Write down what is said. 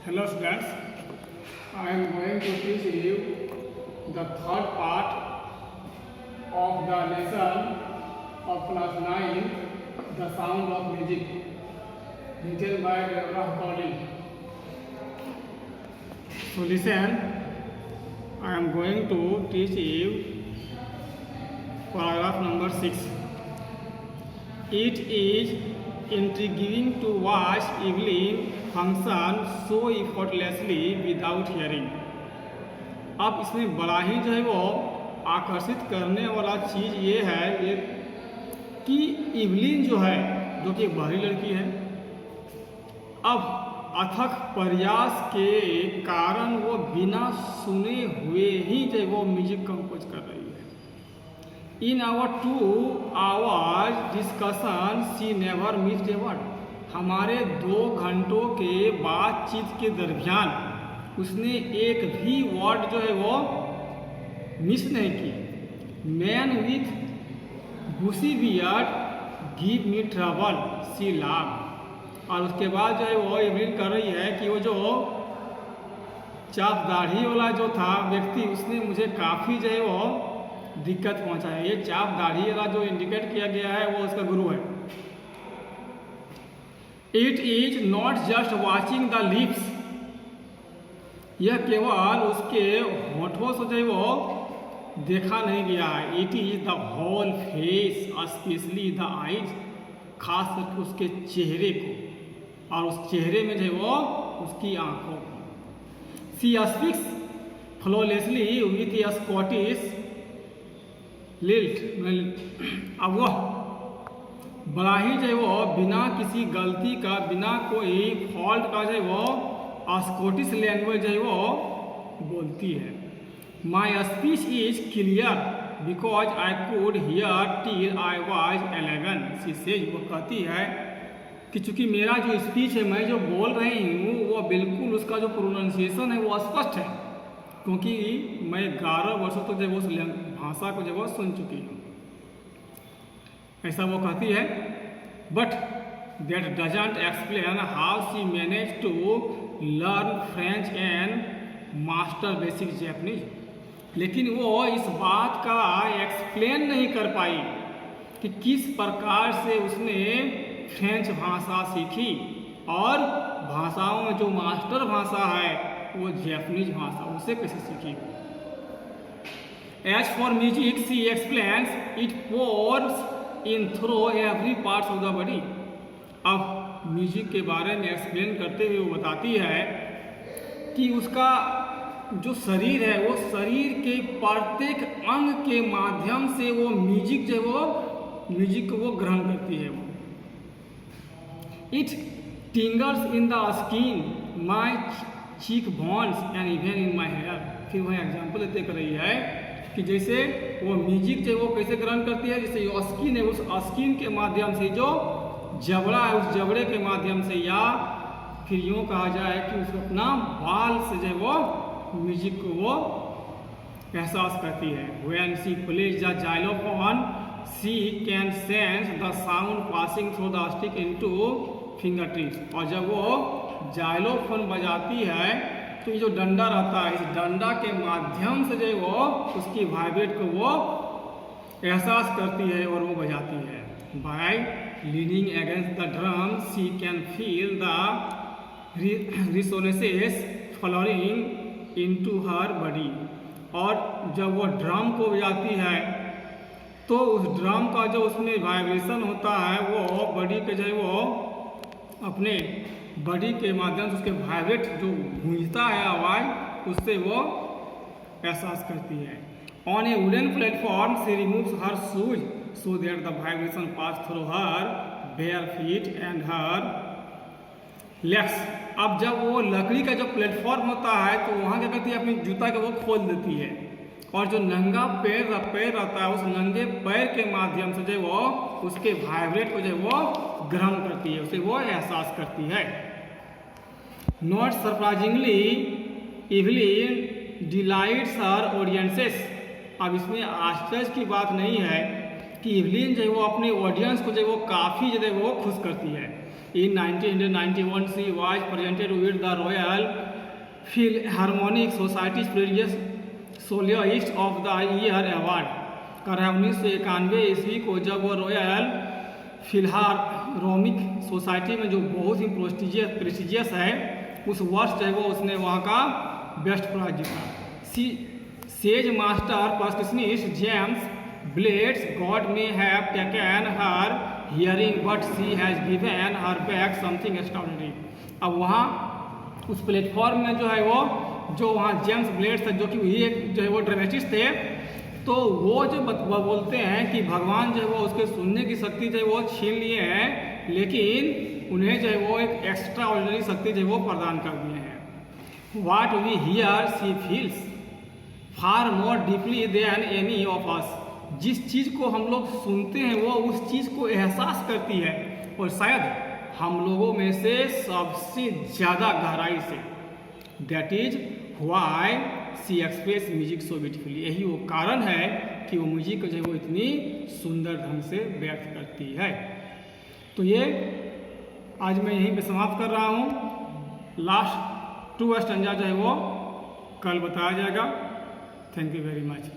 Hello students, I am going to teach you the third part of the lesson of class 9, The Sound of Music, written by Deborah Collins. So listen, I am going to teach you paragraph number 6. It is intriguing to watch Evelyn function so effortlessly without hearing. अब इसमें बड़ा ही जो है वो आकर्षित करने वाला चीज़ ये है कि इवलिन जो है, जो कि एक बाहरी लड़की है, अब अथक प्रयास के कारण वो बिना सुने हुए ही जो है वो म्यूजिक कंपोज कर रही है. In our 2 hours discussion, she never missed a word. हमारे 2 घंटों के बातचीत के दरमियान उसने एक भी वर्ड जो है वो मिस नहीं की. Man with bushy beard give me trouble, she laughs. और उसके बाद जो है वो एवलिन कर रही है कि वो जो चाप दाढ़ी वाला जो था व्यक्ति, उसने मुझे काफ़ी जो है वो दिक्कत पहुंचाया. ये चाप दाढ़ी वाला जो इंडिकेट किया गया है वो उसका गुरु है. It is not just watching the lips, यह केवल उसके होठों से जो वो देखा नहीं गया है. It is the whole face, specially the eyes, खास करके उसके चेहरे को, और उस चेहरे में जो वो उसकी आंखों को. She speaks flawlessly with a Scottish lilt. अब वह बड़ा ही जो है वो बिना किसी गलती का, बिना कोई फॉल्ट का जो है वो स्कॉटिश लैंग्वेज जो है वो बोलती है. My speech is clear because I could hear till I was 11. She says, वो कहती है कि चूंकि मेरा जो स्पीच है, मैं जो बोल रही हूँ, वो बिल्कुल उसका जो प्रोनाउंसिएशन है वो स्पष्ट है, क्योंकि मैं 11 वर्षों तक जब उस भाषा को जब सुन चुकी हूँ, ऐसा वो कहती है. But that doesn't explain how she manage to learn French and master basic Japanese. लेकिन वो इस बात का एक्सप्लेन नहीं कर पाई कि किस प्रकार से उसने फ्रेंच भाषा सीखी और भाषाओं में जो मास्टर भाषा है वो जैपनीज भाषा, उसे कैसे सीखी. As for music, she explains, it pours in through every part of the body. अब म्यूजिक के बारे में एक्सप्लेन करते हुए वो बताती है कि उसका जो शरीर है, वो शरीर के प्रत्येक अंग के माध्यम से वो म्यूजिक जो वो म्यूजिक को वो ग्रहण करती है. It tingles in the skin, my cheekbones and even in my hair. फिर वह एग्जाम्पल देते कर रही है कि जैसे वो म्यूजिक जो वो कैसे ग्रहण करती है, जैसे जो स्किन है, उस स्किन के माध्यम से जो जबड़ा है, उस जबड़े के माध्यम से, या फिर यूँ कहा जाए कि उसको अपना बाल से जो वो म्यूजिक को वो एहसास करती है. When she plays the xylophone, she can sense the sound passing through the stick into fingertips. और जब वो जाइलोफोन बजाती है तो ये जो डंडा रहता है, इस डंडा के माध्यम से जो वो उसकी वाइब्रेट को वो एहसास करती है और वो बजाती है. By leaning against the drum she can feel the resonances flowing into her body. और जब वो ड्रम को बजाती है तो उस ड्रम का जो उसमें वाइब्रेशन होता है वो बॉडी के जो वो अपने बॉडी के माध्यम से उसके वाइब्रेट जो गूंजता है आवाज़, उससे वो एहसास करती है. On A wooden platform she removes her shoes so that the vibration pass through her bare feet and her legs. अब जब वो लकड़ी का जो प्लेटफॉर्म होता है तो वहाँ क्या करती है, अपनी जूता को वो खोल देती है, और जो नंगा पैर रहता है, उस नंगे पैर के माध्यम से जो वो उसके वाइब्रेट को जो वो ग्रहण करती है, उसे वो एहसास करती है. Not surprisingly Evelyn delights her audiences. अब इसमें आश्चर्य की बात नहीं है कि इवलिन जो है वो अपने ऑडियंस को जो वो काफ़ी जो है वो खुश करती है. In 1991, she was presented with the Royal Philharmonic Society's Prestigious Soloist of the Year Award। कर 1991 ईस्वी को जब वो रॉयल फिलहार्मोनिक सोसाइटी में जो बहुत ही प्रेस्टिजियस है, उस वर्ष जो है वो उसने वहाँ का बेस्ट प्राइज जीता। Says master पर्कशनिस्ट James blades God may have taken her hearing but she has given her back something extraordinary. अब वहाँ उस प्लेटफॉर्म में जो है वो जो वहाँ जेम्स ब्लेड्स थे, जो कि वही एक जो है वो ड्रामेटिस्ट थे, तो वो जो बोलते हैं कि भगवान जो है वो उसके सुनने की शक्ति जो है वो छीन लिए हैं, लेकिन उन्हें जो है वो एक एक्स्ट्रा ऑर्डिनरी शक्ति जो है वो प्रदान कर दिए हैं। What we hear she feels far more deeply than any of us. जिस चीज़ को हम लोग सुनते हैं वो उस चीज़ को एहसास करती है, और शायद हम लोगों में से सबसे ज़्यादा गहराई से। That is why she express music so beautifully. यही वो कारण है कि वो म्यूजिक को जो है वो इतनी सुंदर ढंग से व्यक्त करती है। तो ये आज मैं यहीं पे समाप्त कर रहा हूँ। लास्ट 2 स्टैंजा जो है वो कल बताया जाएगा। Thank you very much.